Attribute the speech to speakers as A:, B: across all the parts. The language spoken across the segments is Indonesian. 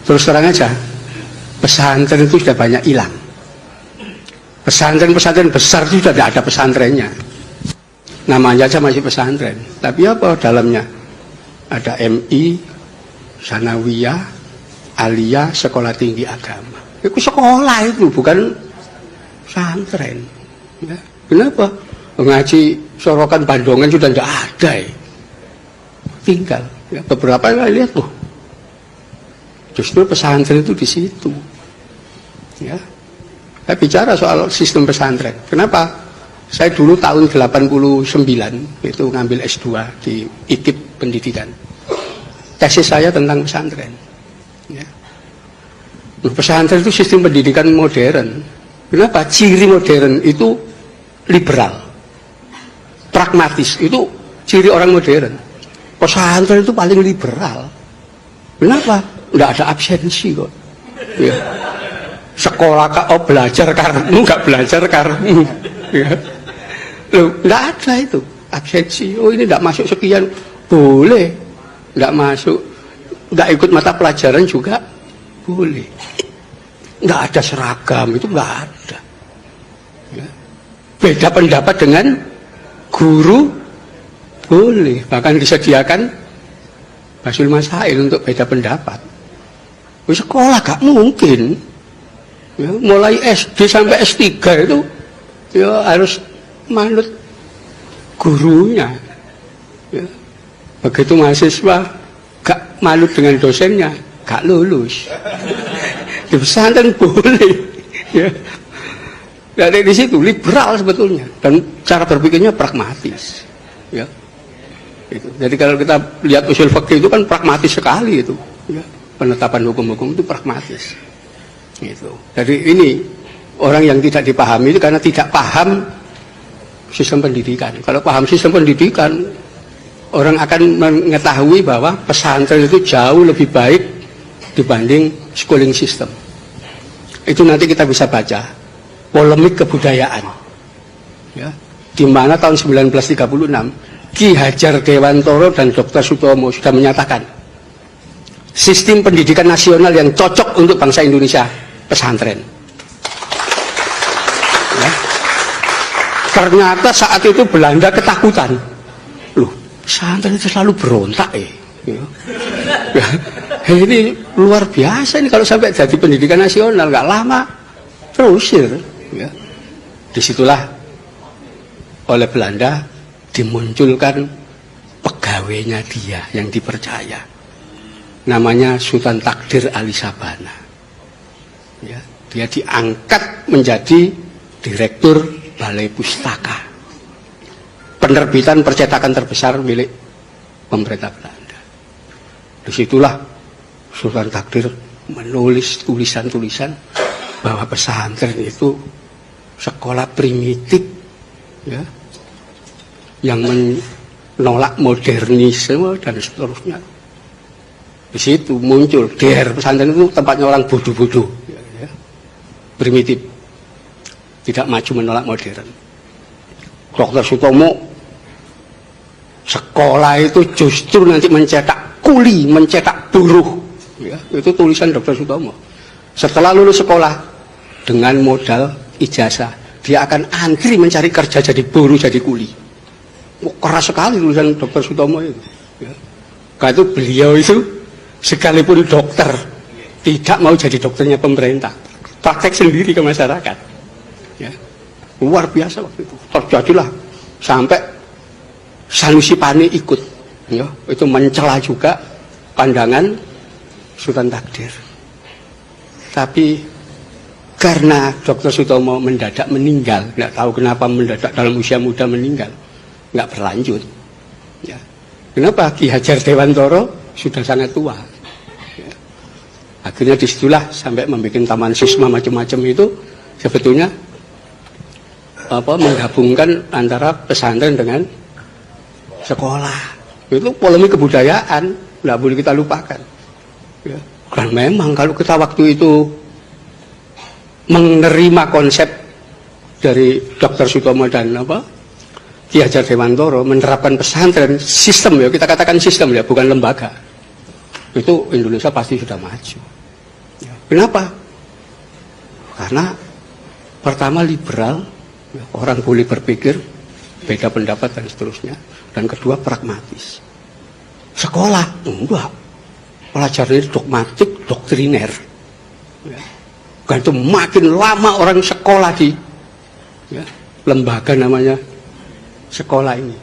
A: Terus terang aja, pesantren itu sudah banyak hilang. Pesantren-pesantren besar itu sudah tidak ada pesantrennya. Namanya aja masih pesantren. Tapi apa dalamnya? Ada MI, Sanawiyah, Aliyah, sekolah tinggi agama. Itu sekolah itu, bukan pesantren. Ya. Kenapa? Ngaji Sorokan Bandongan sudah tidak ada. Tinggal. Ya, beberapa yang lihat tuh. Justru pesantren itu di situ. Ya. Saya bicara soal sistem pesantren. Kenapa? Saya dulu tahun 89 itu ngambil S2 di ITIB Pendidikan. Tesis saya tentang pesantren. Ya. Pesantren itu sistem pendidikan modern. Kenapa? Ciri modern itu liberal, pragmatis. Itu ciri orang modern. Pesantren itu paling liberal. Kenapa? Nggak ada absensi kok. Ya. Sekolah belajar karenmu, nggak belajar karenmu. Ya. Loh, nggak ada itu absensi. Oh ini nggak masuk sekian, boleh. Nggak masuk, nggak ikut mata pelajaran juga boleh. Nggak ada seragam, itu nggak ada. Ya. Beda pendapat dengan guru boleh, bahkan disediakan Basul Masail untuk beda pendapat. Di sekolah gak mungkin. Ya, mulai SD sampai S3 itu ya harus manut gurunya. Ya. Begitu mahasiswa gak manut dengan dosennya, gak lulus. Di pesantren boleh. Ya. Dari di situ liberal sebetulnya dan cara berpikirnya pragmatis. Ya. Itu. Jadi kalau kita lihat usul fikih itu kan pragmatis sekali itu. Ya. Penetapan hukum-hukum itu pragmatis. Gitu. Jadi ini orang yang tidak dipahami itu karena tidak paham sistem pendidikan. Kalau paham sistem pendidikan, orang akan mengetahui bahwa pesantren itu jauh lebih baik dibanding schooling system. Itu nanti kita bisa baca polemik kebudayaan. Ya. Di mana tahun 1936 Ki Hajar Dewantoro dan Dr. Sutomo sudah menyatakan sistem pendidikan nasional yang cocok untuk bangsa Indonesia, pesantren. Ya. Ternyata saat itu Belanda ketakutan. Loh, pesantren itu selalu berontak ya. Ya. Ini luar biasa ini kalau sampai jadi pendidikan nasional, nggak lama terusir. Ya. Disitulah oleh Belanda dimunculkan pegawainya dia yang dipercaya. Namanya Sultan Takdir Ali Sabana. Ya, dia diangkat menjadi direktur Balai Pustaka, penerbitan percetakan terbesar milik pemerintah Belanda. Disitulah Sultan Takdir menulis tulisan-tulisan bahwa pesantren itu sekolah primitif, ya, yang menolak modernisme dan seterusnya. Di situ muncul daerah pesantren itu tempatnya orang bodoh-bodoh, ya, primitif, tidak maju menolak modern. Dr. Sutomo sekolah itu justru nanti mencetak kuli, mencetak buruh, ya, itu tulisan Dr. Sutomo. Setelah lulus sekolah dengan modal ijazah, dia akan antri mencari kerja jadi buruh, jadi kuli. Keras sekali tulisan Dr. Sutomo itu. Ya. Karena itu beliau itu sekalipun dokter tidak mau jadi dokternya pemerintah, praktek sendiri ke masyarakat. Ya. Luar biasa waktu itu. Terjadilah sampai Sanusi Pane ikut. Ya. Itu mencela juga pandangan Sultan Takdir. Tapi karena Dr. Sutomo mendadak meninggal, nggak tahu kenapa mendadak dalam usia muda meninggal, nggak berlanjut. Ya. Kenapa? Ki Hajar Dewantoro sudah sangat tua. Ya. Akhirnya disitulah sampai membuat taman sisma macam-macam itu sebetulnya menggabungkan antara pesantren dengan sekolah. Itu polemik kebudayaan, nggak boleh kita lupakan. Ya. Dan memang kalau kita waktu itu menerima konsep dari Dr. Sutomo dan Ki Hajar Dewantoro menerapkan pesantren sistem, ya kita katakan sistem ya, bukan lembaga. itu Indonesia pasti sudah maju. Ya. Kenapa? Karena pertama liberal, ya, orang boleh berpikir, beda pendapat dan seterusnya. Dan kedua pragmatis. Sekolah, enggak. Pelajarannya dogmatik, doktriner. Ya. Kan itu makin lama orang sekolah di ya, lembaga namanya sekolah ini,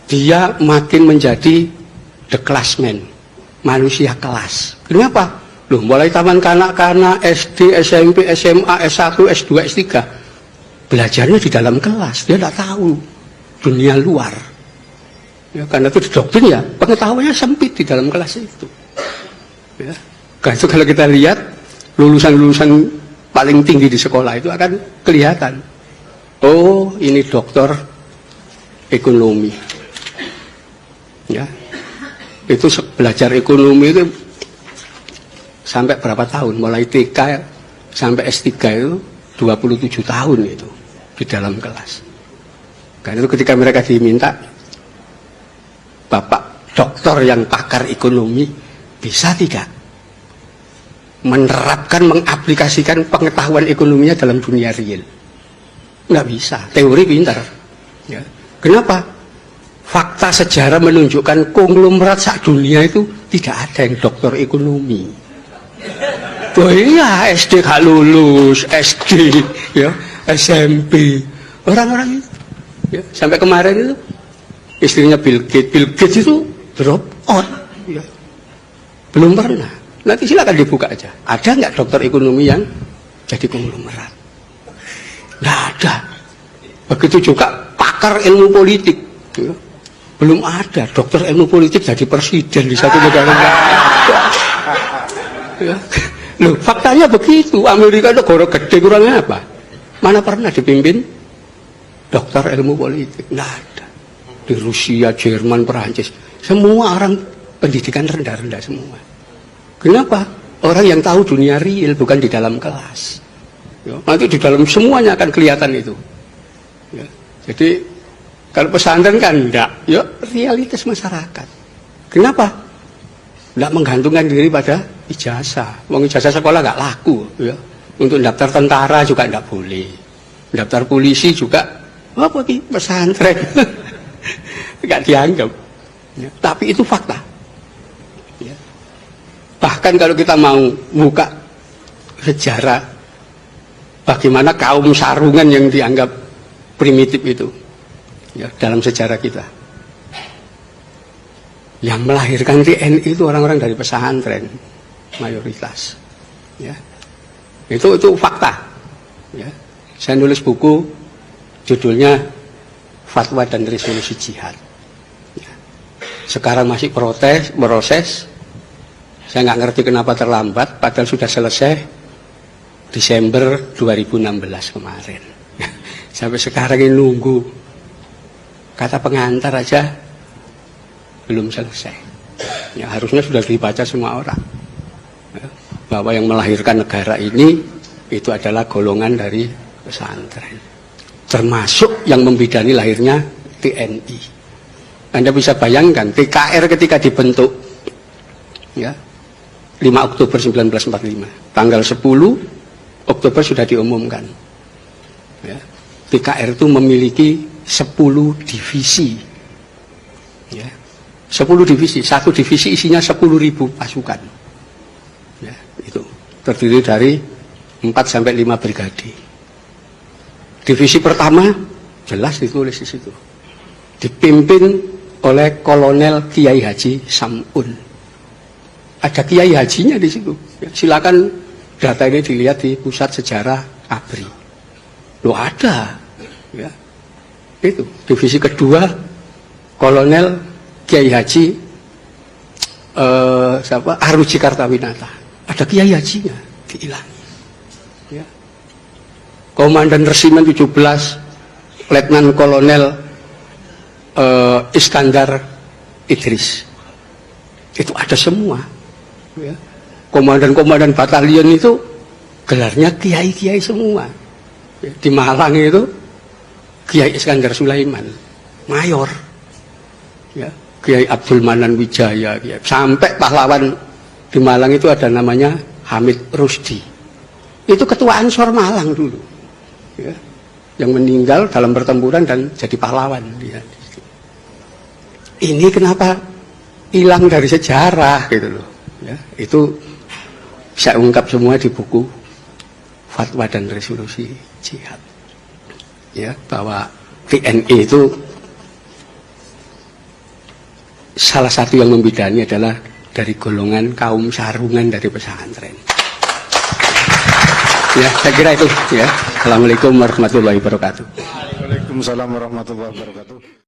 A: dia makin menjadi the classman, manusia kelas. Kenapa? Loh, mulai taman kanak-kanak, SD, SMP, SMA, S1, S2, S3, belajarnya di dalam kelas, dia tidak tahu dunia luar. Ya, karena itu didoktrin ya, pengetahuannya sempit di dalam kelas itu. Ya. Karena itu kalau kita lihat lulusan-lulusan paling tinggi di sekolah itu akan kelihatan. Oh, ini doktor ekonomi. Ya. Itu belajar ekonomi itu sampai berapa tahun? Mulai TK sampai S3 itu 27 tahun itu di dalam kelas. Karena itu ketika mereka diminta, Bapak dokter yang pakar ekonomi, bisa tidak menerapkan, mengaplikasikan pengetahuan ekonominya dalam dunia real? Nggak bisa, teori pintar. Ya. Kenapa? Fakta sejarah menunjukkan konglomerat sak dunia itu tidak ada yang dokter ekonomi. Oh iya, SD gak lulus, SD, ya, SMP, orang-orang itu. Ya, sampai kemarin itu istrinya Bill Gates itu drop out. Ya. Belum pernah. Nanti silakan dibuka aja. Ada nggak dokter ekonomi yang jadi konglomerat? Nggak ada. Begitu juga pakar ilmu politik. Ya. Belum ada dokter ilmu politik jadi presiden di satu negara. Ya. Loh, faktanya begitu. Amerika negara gede kurangnya apa? Mana pernah dipimpin dokter ilmu politik? Nggak ada. Di Rusia, Jerman, Perancis, semua orang pendidikan rendah-rendah semua. Kenapa? Orang yang tahu dunia real, bukan di dalam kelas. Ya, nanti di dalam semuanya akan kelihatan itu. Ya, jadi kalau pesantren kan enggak, ya realitas masyarakat. Kenapa? Enggak menggantungkan diri pada ijazah. Wong ijazah sekolah enggak laku. Ya. Untuk daftar tentara juga enggak boleh. Daftar polisi juga, apa ini pesantren. Enggak dianggap. Ya, tapi itu fakta. Ya. Bahkan kalau kita mau buka sejarah bagaimana kaum sarungan yang dianggap primitif itu, ya, dalam sejarah kita, yang melahirkan TNI itu orang-orang dari pesantren mayoritas. Ya. Itu fakta. Ya. Saya nulis buku judulnya Fatwa dan Resolusi Jihad. Ya. Sekarang masih proses. Saya nggak ngerti kenapa terlambat, padahal sudah selesai Desember 2016 kemarin. Sampai sekarang ini nunggu. Kata pengantar aja belum selesai. Ya, harusnya sudah dibaca semua orang. Ya, bahwa yang melahirkan negara ini itu adalah golongan dari pesantren. Termasuk yang membidani lahirnya TNI. Anda bisa bayangkan TKR ketika dibentuk, ya, 5 Oktober 1945, tanggal 10 Oktober sudah diumumkan. Ya, TKR itu memiliki 10 divisi. Ya, 10 divisi, satu divisi isinya 10.000 pasukan. Ya, itu terdiri dari 4-5 brigade. Divisi pertama jelas ditulis di situ, dipimpin oleh Kolonel Kiai Haji Samun. Ada Kiai Hajinya di situ. Ya, silakan data ini dilihat di Pusat Sejarah ABRI. Loh ada. Ya. Itu divisi kedua Kolonel Kiai Haji Aruji Kartawinata. Ada Kiai Hajinya dihilangi. Ya. Komandan Resimen 17 Letnan Kolonel Iskandar Idris. Itu ada semua. Ya. Komandan-komandan batalion itu gelarnya kiai-kiai semua. Ya. Di Malang itu Kiai Iskandar Sulaiman, mayor. Ya. Kiai Abdul Manan Wijaya, ya. Sampai pahlawan di Malang itu ada namanya Hamid Rusdi. Itu ketua Ansor Malang dulu. Ya. Yang meninggal dalam pertempuran dan jadi pahlawan dia. Ini kenapa hilang dari sejarah gitu loh. Ya, itu saya ungkap semua di buku Fatwa dan Resolusi Jihad. Ya, bahwa TNI itu salah satu yang membidani adalah dari golongan kaum sarungan dari pesantren. Ya, saya kira itu ya. Assalamualaikum warahmatullahi wabarakatuh.
B: Waalaikumsalam warahmatullahi wabarakatuh.